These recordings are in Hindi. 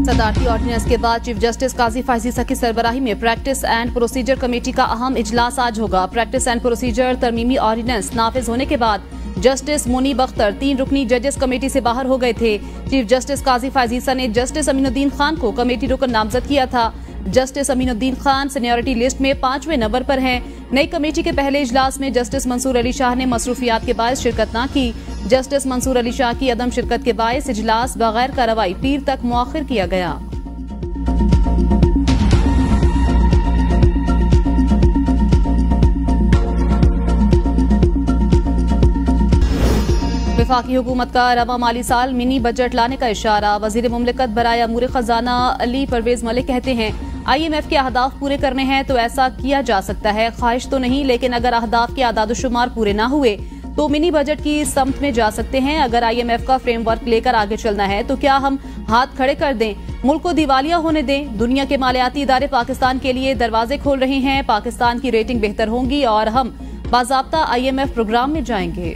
सदारती ऑर्डिनेंस के बाद चीफ जस्टिस काजी फायजी ईसा की सरबराही में प्रैक्टिस एंड प्रोसीजर कमेटी का अहम इजलास आज होगा। प्रैक्टिस एंड प्रोसीजर तरमीमी ऑर्डिनेंस नाफिज होने के बाद जस्टिस मुनीब अख्तर 3 रुकनी जजेस कमेटी से बाहर हो गए थे। चीफ जस्टिस काजी फायजी ईसा ने जस्टिस अमीनुद्दीन खान को कमेटी रुकन नामजद किया था। Justice Aminuddin Khan seniority list में 5वें नंबर पर हैं। नई कमेटी के पहले इजलास में जस्टिस मंसूर अली शाह ने मसरूफियात के बायस शिरकत न की। जस्टिस मंसूर अली शाह की अदम शिरकत के बायस इजलास बगैर कार्रवाई पीर तक मुअख्खर किया गया। वफाकी हुकूमत का रवा माली साल मिनी बजट लाने का इशारा। वजीर मुमलिकत बराए अमूर खजाना अली परवेज मलिक कहते हैं IMF के अहदाफ पूरे करने हैं तो ऐसा किया जा सकता है, ख्वाहिश तो नहीं, लेकिन अगर अहदाफ के आदादुशुमार पूरे न हुए तो मिनी बजट की समत में जा सकते हैं। अगर IMF का फ्रेमवर्क लेकर आगे चलना है तो क्या हम हाथ खड़े कर दें, मुल्क को दिवालिया होने दें? दुनिया के मालियाती इदारे पाकिस्तान के लिए दरवाजे खोल रहे हैं। पाकिस्तान की रेटिंग बेहतर होंगी और हम बाज़ाब्ता IMF प्रोग्राम में जाएंगे।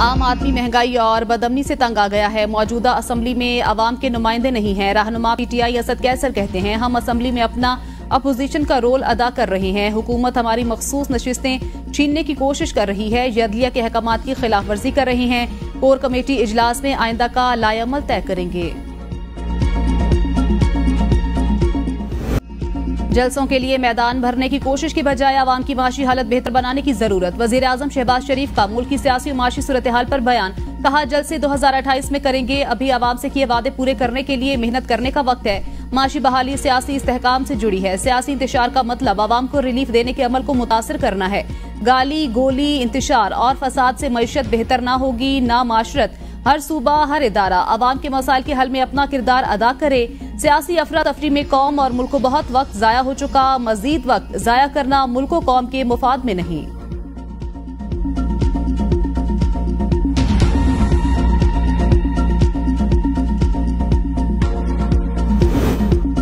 आम आदमी महंगाई और बदअमनी से तंग आ गया है। मौजूदा असम्बली में अवाम के नुमाइंदे नहीं हैं। रहनुमा PTI असद कैसर कहते हैं हम असम्बली में अपना अपोजिशन का रोल अदा कर रहे हैं। हुकूमत हमारी मखसूस नशिस्तें छीनने की कोशिश कर रही है, अदलिया के अहकामात की खिलाफ वर्जी कर रही हैं। कोर कमेटी इजलास में आइंदा का लाएअमल तय करेंगे। जलसों के लिए मैदान भरने की कोशिश की बजाय आवाम की माशी हालत बेहतर बनाने की जरूरत। वजीर आजम शहबाज शरीफ का मुल्क की सियासी और माशी सूरत हाल पर बयान। कहा जलसे 2028 में करेंगे, अभी आवाम से किए वादे पूरे करने के लिए मेहनत करने का वक्त है। माशी बहाली सियासी इस्तेहकाम से जुड़ी है। सियासी इंतशार का मतलब आवाम को रिलीफ देने के अमल को मुतासिर करना है। गाली गोली इंतशार और फसाद से मईशत बेहतर ना होगी ना माशरत। हर सूबा हर इदारा आवाम के मसाइल के हल में अपना किरदार अदा करे। सियासी अफरा तफरी में कौम और मुल्क को बहुत वक्त जाया हो चुका, मजीद वक्त जाया करना मुल्क और कौम के मुफाद में नहीं।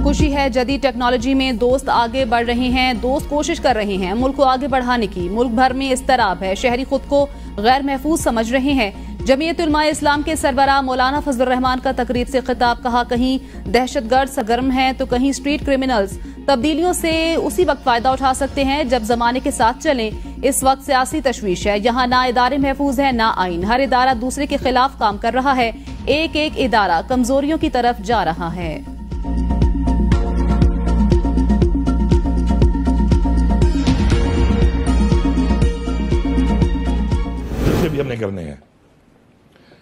खुशी है जदीद टेक्नोलॉजी में दोस्त आगे बढ़ रहे हैं, दोस्त कोशिश कर रहे हैं मुल्क को आगे बढ़ाने की। मुल्क भर में इस्तराब है, शहरी खुद को गैर महफूज समझ रहे हैं। जमीयत उलमाए इस्लाम के सरबराह मौलाना फजलुर रहमान का तकरीब से खिताब। कहा कहीं दहशतगर्द सरगर्म हैं तो कहीं स्ट्रीट क्रिमिनल्स। तब्दीलियों से उसी वक्त फायदा उठा सकते हैं जब जमाने के साथ चलें। इस वक्त सियासी तशवीश है, यहाँ ना इदारे महफूज है ना आइन। हर इदारा दूसरे के खिलाफ काम कर रहा है। एक एक इदारा कमजोरियों की तरफ जा रहा है। भी हमने करने हैं।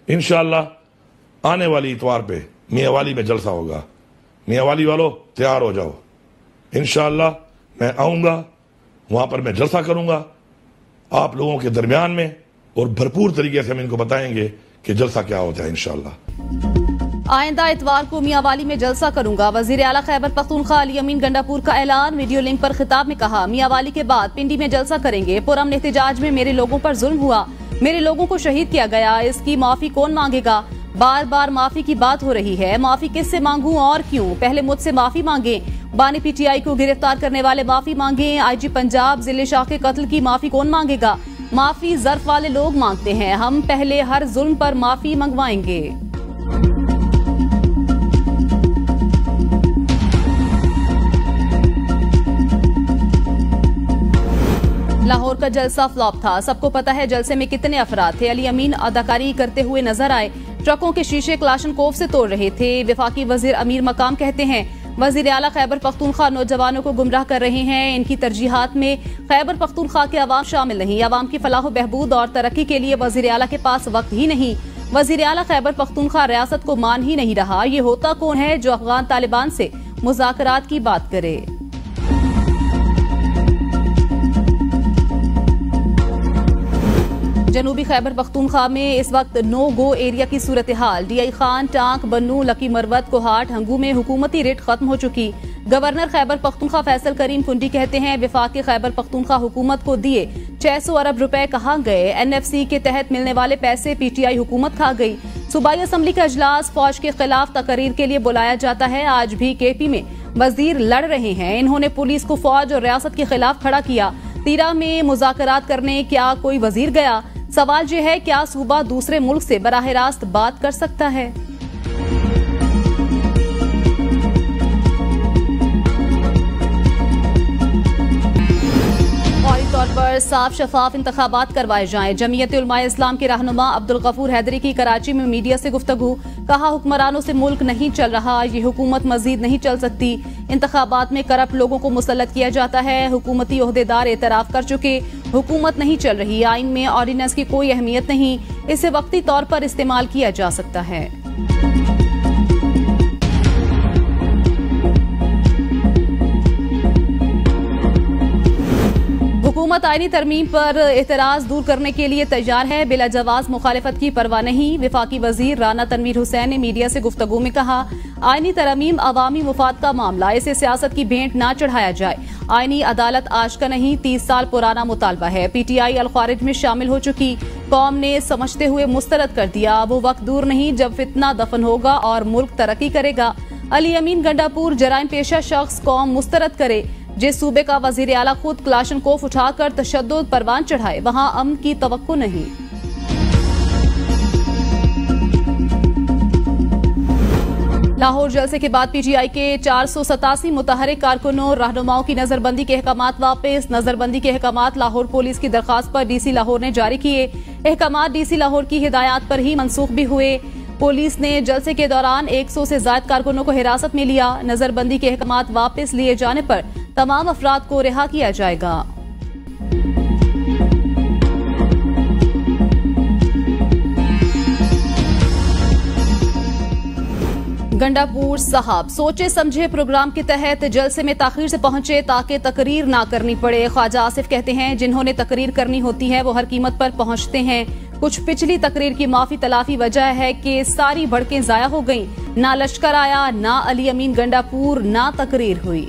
इंशाअल्लाह आने वाली इतवार पे मियाँवाली में जलसा होगा। मियाँवाली वालों तैयार हो जाओ। इंशाअल्लाह मैं आऊंगा, वहां पर मैं जलसा करूंगा आप लोगों के दरमियान में और भरपूर तरीके से हम इनको बताएंगे कि जलसा क्या होता है। इंशाअल्लाह आइंदा इतवार को मियाँवाली में जलसा करूंगा। वजीर आला खैबर पख्तूनख्वा अली अमीन गंडापुर का ऐलान। वीडियो लिंक पर खिताब में कहा मियाँवाली के बाद पिंडी में जलसा करेंगे। पुरअमन एहतजाज में मेरे लोगों पर जुल्म हुआ, मेरे लोगों को शहीद किया गया, इसकी माफी कौन मांगेगा? बार बार माफी की बात हो रही है, माफी किससे मांगूं और क्यों? पहले मुझसे माफी मांगे। बानी PTI को गिरफ्तार करने वाले माफी मांगे। IG पंजाब जिले शाह के कत्ल की माफी कौन मांगेगा? माफी ज़र्फ वाले लोग मांगते हैं, हम पहले हर जुल्म पर माफी मंगवाएंगे। लाहौर का जलसा फ्लॉप था, सबको पता है जलसे में कितने अफराद थे। अली अमीन अदाकारी करते हुए नजर आए, ट्रकों के शीशे क्लाशनकोव से तोड़ रहे थे। वफाकी वजीर अमीर मकाम कहते हैं वजीर आला खैबर पख्तूनख्वा नौजवानों को गुमराह कर रहे हैं। इनकी तरजीहात में खैबर पख्तूनख्वा के अवाम शामिल नहीं। अवाम की फलाह बहबूद और तरक्की के लिए वजीर आला के पास वक्त ही नहीं। वजीर आला खैबर पख्तूनख्वा रियासत को मान ही नहीं रहा। ये होता कौन है जो अफगान तालिबान से मुज़ाकरात की बात करे? जनूबी खैबर पख्तूनख्वा में इस वक्त नो गो एरिया की सूरत हाल। DI खान, टांक, बन्नू, लकी मरवत, कोहाट, हंगू में हुकूमती रेट खत्म हो चुकी। गवर्नर खैबर पख्तूनख्वा फैसल करीम कुंडी कहते हैं वफाकी खैबर पख्तूनख्वा हुकूमत को दिए 600 अरब रुपए कहाँ गए? NFC के तहत मिलने वाले पैसे PTI हुकूमत खा गई। सूबाई असम्बली का इजलास फौज के खिलाफ तकरीर के लिए बुलाया जाता है। आज भी KP में वजीर लड़ रहे हैं। इन्होंने पुलिस को फौज और रियासत के खिलाफ खड़ा किया। तीरा में मुज़ाकरात करने क्या कोई वजीर गया? सवाल यह है क्या सूबा दूसरे मुल्क से बराह रास्त बात कर सकता है? पर साफ शफाफ इंतखाबात करवाए जाएं। जमीयत उलमाए इस्लाम के रहनुमा अब्दुल गफूर हैदरी की कराची में मीडिया से गुफ्तगू। कहा, हुक्मरानों से मुल्क नहीं चल रहा, ये हुकूमत मजीद नहीं चल सकती। इंतखाबात में करप्ट लोगों को मुसल्लत किया जाता है। हुकूमती ओहदेदार एतराफ कर चुके, हुकूमत नहीं चल रही। आइन में ऑर्डिनेंस की कोई अहमियत नहीं, इसे वक्ती तौर पर इस्तेमाल किया जा सकता है। हुकूमत आईनी तरमीम पर एतराज दूर करने के लिए तैयार है। बिला जवाज मुखालिफत की परवाह नहीं। विफाकी वजीर राना तनवीर हुसैन ने मीडिया से गुफ्तगू में कहा, आईनी तरमीम अवामी मुफाद का मामला, इसे सियासत की भेंट ना चढ़ाया जाए। आईनी अदालत आज का नहीं, 30 साल पुराना मुतालबा है। PTI अल-ख्वारिज में शामिल हो चुकी कौम ने समझते हुए मुस्तरद कर दिया। वो वक्त दूर नहीं जब फितना दफन होगा और मुल्क तरक्की करेगा। अली अमीन गंडापुर जराइम पेशा शख्स कौम मुस्तरद करे। जिस सूबे का वजीर आला खुद क्लाशनकोफ उठाकर तशद्दुद परवान चढ़ाए, वहां अमन की तवक्को नहीं। लाहौर जलसे के बाद PTI के 487 मुतहरिक कारकुनों रहनुमाओं की नजरबंदी के अहकामात वापस। नजरबंदी के अहकामात लाहौर पुलिस की दरखास्त पर DC लाहौर ने जारी किए। अहकामात DC लाहौर की हिदायत पर ही मनसूख भी हुए। पुलिस ने जलसे के दौरान 100 से ज्यादा कारकुनों को हिरासत में लिया। नजरबंदी के अहकामात वापस लिए जाने पर तमाम अफराद को रिहा किया जाएगा। गंडापुर साहब सोचे समझे प्रोग्राम के तहत जलसे में ताखीर से पहुंचे ताकि तकरीर ना करनी पड़े। ख्वाजा आसिफ कहते हैं, जिन्होंने तकरीर करनी होती है वो हर कीमत पर पहुंचते हैं। कुछ पिछली तकरीर की माफी तलाफी वजह है कि सारी भड़कें जाया हो गईं। ना लश्कर आया, ना अली अमीन गंडापुर, ना तकरीर हुई।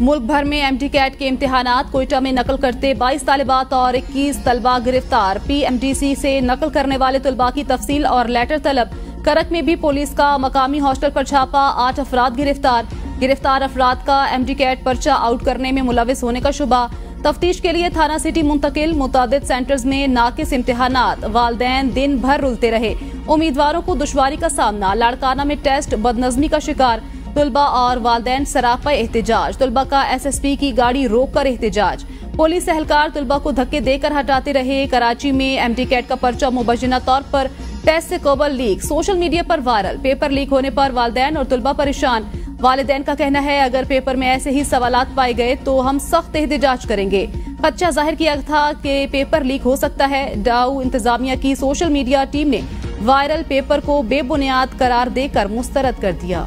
मुल्क भर में MD कैट के इम्तिहानात। कोयटा में नकल करते 22 तालिबात और 21 तलबा गिरफ्तार। PMDC से नकल करने वाले तलबा की तफसील और लेटर तलब। करक में भी पुलिस का मकामी हॉस्टल पर छापा, 8 अफराद गिरफ्तार। गिरफ्तार अफराद का MD कैट पर्चा आउट करने में मुलविस होने का शुबा। तफ्तीश के लिए थाना सिटी मुंतकिल। मुतादिद सेंटर्स में नाकिस इम्तिहानात। वालदैन दिन भर रुलते रहे। उम्मीदवारों को दुश्वारी का सामना। लाड़काना में टेस्ट बदनजमी का शिकार। तुलबा और वालदैन सराफा एहतजाज। तुलबा का SSP की गाड़ी रोककर एहतजाज। पुलिस एहलकार तुलबा को धक्के देकर हटाते रहे। कराची में MD कैट का पर्चा मुबैना तौर पर टेस्ट से कबल लीक। सोशल मीडिया पर वायरल। पेपर लीक होने पर वालदैन और तुलबा परेशान। वालिदैन का कहना है, अगर पेपर में ऐसे ही सवालात पाए गए तो हम सख्त एहतजाज करेंगे। खदशा जाहिर किया था कि पेपर लीक हो सकता है। डाउ इंतजामिया की सोशल मीडिया टीम ने वायरल पेपर को बेबुनियाद करार देकर मुस्तरद कर दिया।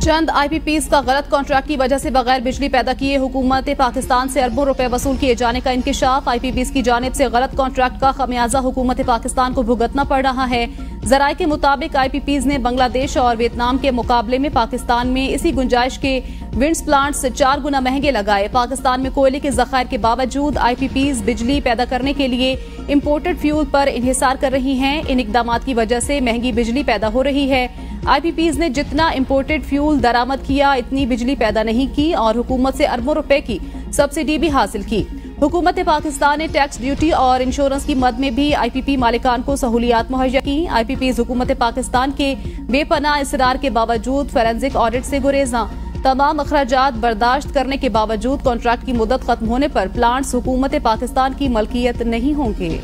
चंद IPPs का गलत कॉन्ट्रैक्ट की वजह से बगैर बिजली पैदा किए हुकूमत पाकिस्तान से अरबों रुपए वसूल किए जाने का इंकिशाफ। IPPs की जानिब से गलत कॉन्ट्रैक्ट का खमियाजा हुकूमत पाकिस्तान को भुगतना पड़ रहा है। जराये के मुताबिक IPPs ने बांग्लादेश और वियतनाम के मुकाबले में पाकिस्तान में इसी गुंजाइश के विंड्स प्लांट्स 4 गुना महंगे लगाए। पाकिस्तान में कोयले के जखायर के बावजूद IPPs बिजली पैदा करने के लिए इम्पोर्टेड फ्यूल पर इन्हिसार कर रही हैं। इन इकदाम की वजह से महंगी बिजली पैदा हो रही है। IPPs ने जितना इम्पोर्टेड फ्यूल दरामद किया, इतनी बिजली पैदा नहीं की और हुकूमत से अरबों रुपए की सब्सिडी भी हासिल की। हुकूमत पाकिस्तान ने टैक्स, ड्यूटी और इंश्योरेंस की मद में भी IPP मालिकान को सहूलियात मुहैया की। IPPs हुकूमत पाकिस्तान के बेपनाह इसरार के बावजूद फोरेंसिक ऑडिट से गुरेजा। तमाम अखराजात बर्दाश्त करने के बावजूद कॉन्ट्रैक्ट की मुद्दत खत्म होने पर प्लांट्स हुकूमत पाकिस्तान की मलकियत नहीं होंगे।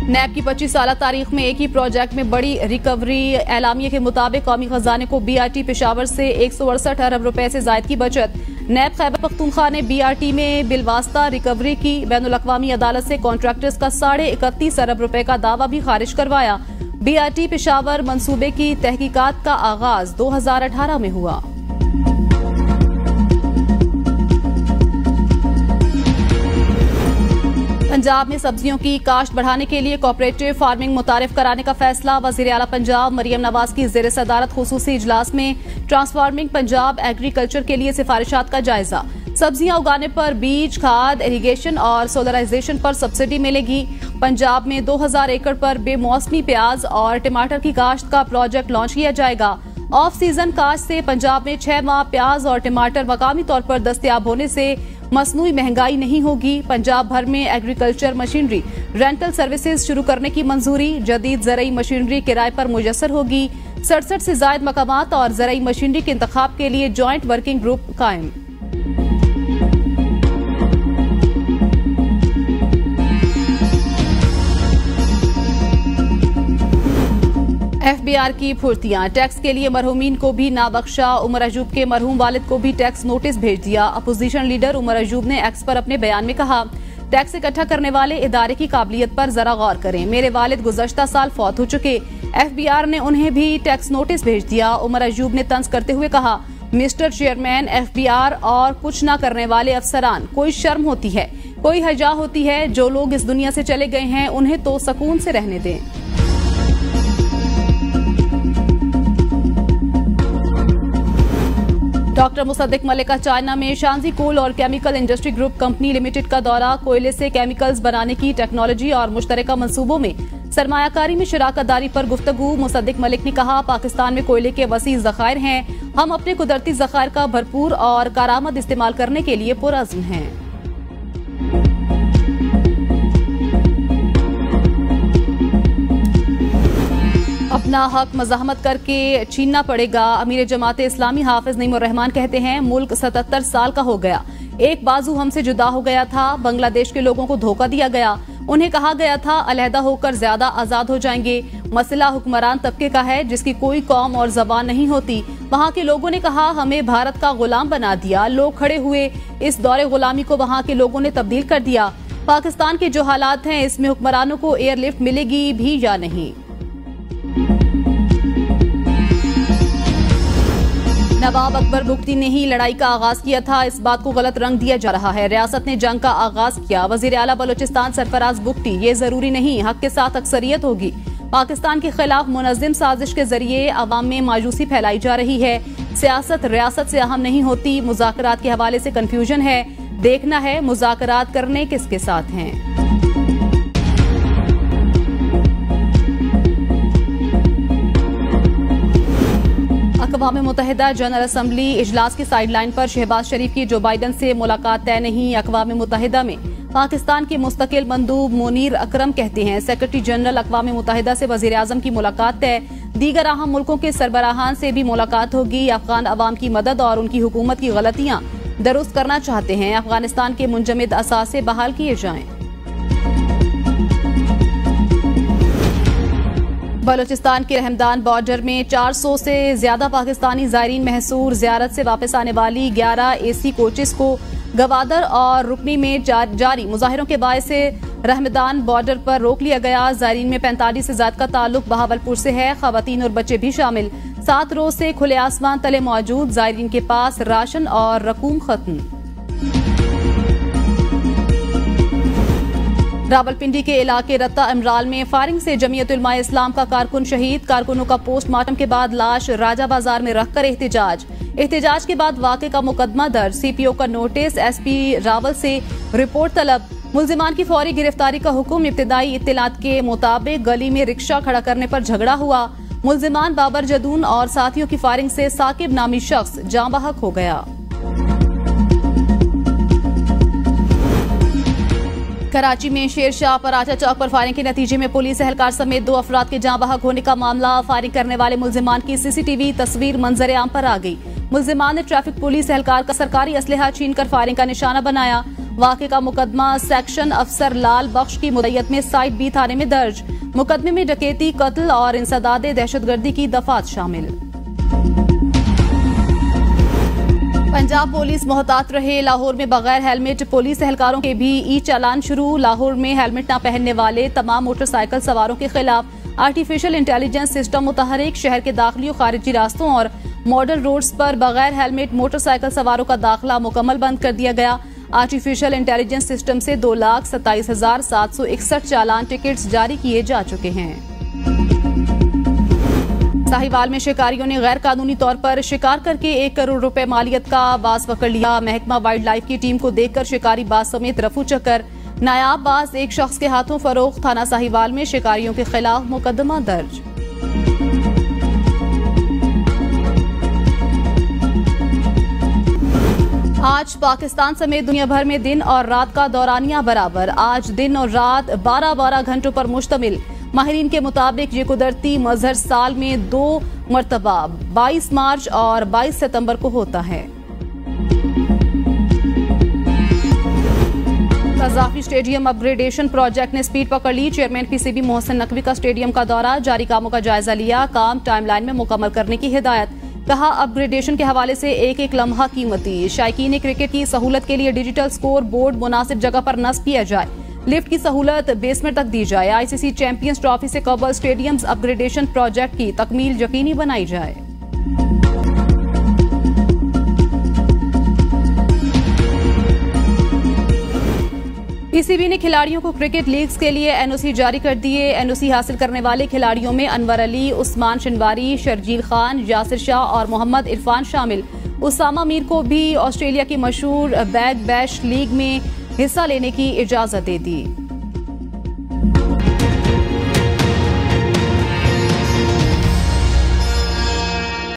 नैब की 25 साल तारीख में एक ही प्रोजेक्ट में बड़ी रिकवरी। एलामिया के मुताबिक कौमी खजाने को BRT पेशावर से 168 अरब रुपए से जायद की बचत। नैब खैबर पख्तूनख्वा ने BRT में बिलवास्ता रिकवरी की। बैनुल अक़वामी अदालत से कॉन्ट्रैक्टर्स का 31.5 अरब रुपए का दावा भी खारिज करवाया। BRT पेशावर मंसूबे की तहकीकात का आगाज 2018 में हुआ। पंजाब में सब्जियों की काश्त बढ़ाने के लिए कोऑपरेटिव फार्मिंग मुतारिफ कराने का फैसला। वज़ीर आला पंजाब मरियम नवाज की ज़ेर सदारत खुसूसी इजलास में ट्रांसफार्मिंग पंजाब एग्रीकल्चर के लिए सिफारिशात का जायजा। सब्जियां उगाने पर बीज, खाद, इरिगेशन और सोलराइजेशन पर सब्सिडी मिलेगी। पंजाब में 2000 एकड़ पर बेमौसमी प्याज और टमाटर की काश्त का प्रोजेक्ट लॉन्च किया जाएगा। ऑफ सीजन काश्त से पंजाब में 6 माह प्याज और टमाटर मकामी तौर पर दस्तयाब होने से मसनूई महंगाई नहीं होगी। पंजाब भर में एग्रीकल्चर मशीनरी रेंटल सर्विसेज शुरू करने की मंजूरी। जदीद ज़रई मशीनरी किराए पर मुयस्सर होगी। 67 से ज़ायद मकामात और ज़रई मशीनरी के इंतखाब के लिए जॉइंट वर्किंग ग्रुप कायम। FBR की फुर्तियां, टैक्स के लिए मरहूमीन को भी ना बख्शा। उमर अयूब के मरहूम वालिद को भी टैक्स नोटिस भेज दिया। अपोजिशन लीडर उमर अयूब ने एक्स पर अपने बयान में कहा, टैक्स इकट्ठा करने वाले इदारे की काबिलियत पर जरा गौर करें। मेरे वालिद गुज़श्ता साल फौत हो चुके। FBR ने उन्हें भी टैक्स नोटिस भेज दिया। उमर अयूब ने तंज करते हुए कहा, मिस्टर चेयरमैन, FBR और कुछ ना करने वाले अफसरान, कोई शर्म होती है, कोई हजा होती है। जो लोग इस दुनिया से चले गए हैं उन्हें तो सुकून से रहने दें। डॉक्टर मुसद्दिक मलिक का चाइना में शांजी कोल और chemical industry group company limited का दौरा। कोयले से केमिकल्स बनाने की टेक्नोलॉजी और मुश्तरका मंसूबों में सरमायाकारी में शराकत दारी पर गुफ्तगू। मुसद्दिक मलिक ने कहा, पाकिस्तान में कोयले के वसी ज़खायर हैं। हम अपने कुदरती ज़खायर का भरपूर और कारामद इस्तेमाल करने के लिए पुरअज़्म हैं। अपना हक मज़ाहमत करके छीनना पड़ेगा। अमीर जमाते इस्लामी हाफिज नईमुर रहमान कहते हैं, मुल्क 77 साल का हो गया, एक बाजू हमसे जुदा हो गया था। बांग्लादेश के लोगों को धोखा दिया गया। उन्हें कहा गया था अलहदा होकर ज्यादा आजाद हो जाएंगे। मसला हुक्मरान तबके का है जिसकी कोई कौम और जबान नहीं होती। वहाँ के लोगों ने कहा हमें भारत का गुलाम बना दिया। लोग खड़े हुए, इस दौरे गुलामी को वहाँ के लोगों ने तब्दील कर दिया। पाकिस्तान के जो हालात हैं इसमें हुक्मरानों को एयरलिफ्ट मिलेगी भी या नहीं। नवाब अकबर बुख्ती ने ही लड़ाई का आगाज किया था, इस बात को गलत रंग दिया जा रहा है। रियासत ने जंग का आगाज किया। वजीर आला बलोचिस्तान सरफराज बुख्ती, ये जरूरी नहीं, हक के साथ अक्सरियत होगी। पाकिस्तान के खिलाफ मुनज़्ज़म साजिश के जरिए अवाम में मायूसी फैलाई जा रही है। सियासत रियासत से अहम नहीं होती। मुज़ाकरात के हवाले से कंफ्यूजन है। देखना है मुज़ाकरात करने किसके साथ हैं। अक़वाम मुत्तहिदा जनरल असम्बली इजलास की साइडलाइन पर शहबाज शरीफ की जो बाइडन से मुलाकात तय नहीं। अक़वाम मुत्तहिदा में पाकिस्तान के मुस्तकिल मंदूब मुनीर अकरम कहते हैं, सेक्रेटरी जनरल अक़वाम मुत्तहिदा से वज़ीर आज़म की मुलाकात तय। दीगर अहम मुल्कों के सरबराहान से भी मुलाकात होगी। अफगान अवाम की मदद और उनकी हुकूमत की गलतियां दुरुस्त करना चाहते हैं। अफगानिस्तान के मुंजमद असासे बहाल किए जाएं। बलोचिस्तान के रहमदान बॉर्डर में 400 से ज्यादा पाकिस्तानी ज़ायरीन महसूर। ज़ियारत से वापस आने वाली 11 AC कोचेस को गवादर और रुकनी में जारी मुजाहिरों के बायस से रहमदान बॉर्डर पर रोक लिया गया। ज़ायरीन में 45 से ज्यादा का ताल्लुक बहावलपुर से है। खवातीन और बच्चे भी शामिल। 7 रोज से खुले आसमान तले मौजूद। ज़ायरीन के पास राशन और रकूम खत्म। रावलपिंडी के इलाके रत्ता इमराल में फायरिंग से जमीयत उलमा इस्लाम का कारकुन शहीद। कारकुनों का पोस्टमार्टम के बाद लाश राजा बाजार में रखकर एहतजाज के बाद वाक़े का मुकदमा दर्ज। CPO का नोटिस। SP रावल से रिपोर्ट तलब। मुल्जिमान की फौरी गिरफ्तारी का हुक्म। इब्तिदाई इत्तलात के मुताबिक गली में रिक्शा खड़ा करने पर झगड़ा हुआ। मुल्जिमान बाबर जदून और साथियों की फायरिंग से साकिब नामी शख्स जाँ बहक हो गया। कराची में शेरशाह पराठा चौक पर फायरिंग के नतीजे में पुलिस एहलकार समेत 2 अफराद के जाँ बहक होने का मामला। फायरिंग करने वाले मुल्जिमान की CCTV तस्वीर मंजर आम पर आ गई। मुल्जिमान ने ट्रैफिक पुलिस एहलकार का सरकारी असलहा छीनकर फायरिंग का निशाना बनाया। वाक़े का मुकदमा सेक्शन अफसर लाल बख्श की मुद्दत में साइट B थाने में दर्ज। मुकदमे में डकैती, कत्ल और इंसदाद दहशतगर्दी की दफात शामिल। पंजाब पुलिस मोहतात रहे। लाहौर में बगैर हेलमेट पुलिस एहलकारों के भी ई चालान शुरू। लाहौर में हेलमेट न पहनने वाले तमाम मोटरसाइकिल सवारों के खिलाफ आर्टिफिशियल इंटेलिजेंस सिस्टम मुतहरिक। शहर के दाखिली और खारिजी रास्तों और मॉडल रोड्स पर बगैर हेलमेट मोटरसाइकिल सवारों का दाखिला मुकम्मल बंद कर दिया गया। आर्टिफिशियल इंटेलिजेंस सिस्टम से 2,27,761 चालान टिकट्स जारी किए जा चुके हैं। साहिवाल में शिकारियों ने गैर कानूनी तौर पर शिकार करके 1 करोड़ रुपए मालियत का बाज पकड़ लिया। महकमा वाइल्ड लाइफ की टीम को देखकर शिकारी बाज समेत रफू चक्कर। नायाब बाज एक शख्स के हाथों फरोख्त। थाना साहिवाल में शिकारियों के खिलाफ मुकदमा दर्ज। आज पाकिस्तान समेत दुनिया भर में दिन और रात का दौरानिया बराबर। आज दिन और रात 12-12 घंटों पर मुश्तमिल। माहिरीन के मुताबिक ये कुदरती मजहर साल में 2 मरतबा 22 मार्च और 22 सितंबर को होता है। कज़ाफी स्टेडियम अपग्रेडेशन प्रोजेक्ट ने स्पीड पकड़ ली। चेयरमैन पीसीबी मोहसिन नकवी का स्टेडियम का दौरा, जारी कामों का जायजा लिया। काम टाइमलाइन में मुकम्मल करने की हिदायत। कहा, अपग्रेडेशन के हवाले से एक एक लम्हा कीमती। शायकीन क्रिकेट की सहूलत के लिए डिजिटल स्कोर बोर्ड मुनासिब जगह पर नस्ब किया जाए। लिफ्ट की सहूलत बेसमेंट तक दी जाए। आईसीसी चैंपियंस ट्रॉफी से कबल स्टेडियम्स अपग्रेडेशन प्रोजेक्ट की तकमील यकीनी बनाई जाए। पीसीबी ने खिलाड़ियों को क्रिकेट लीग्स के लिए एनओसी जारी कर दिए। एनओसी हासिल करने वाले खिलाड़ियों में अनवर अली, उस्मान शनवारी, शर्जील खान, यासिर शाह और मोहम्मद इरफान शामिल। उसामा मीर को भी ऑस्ट्रेलिया की मशहूर बैग बैश लीग में हिस्सा लेने की इजाजत दे दी।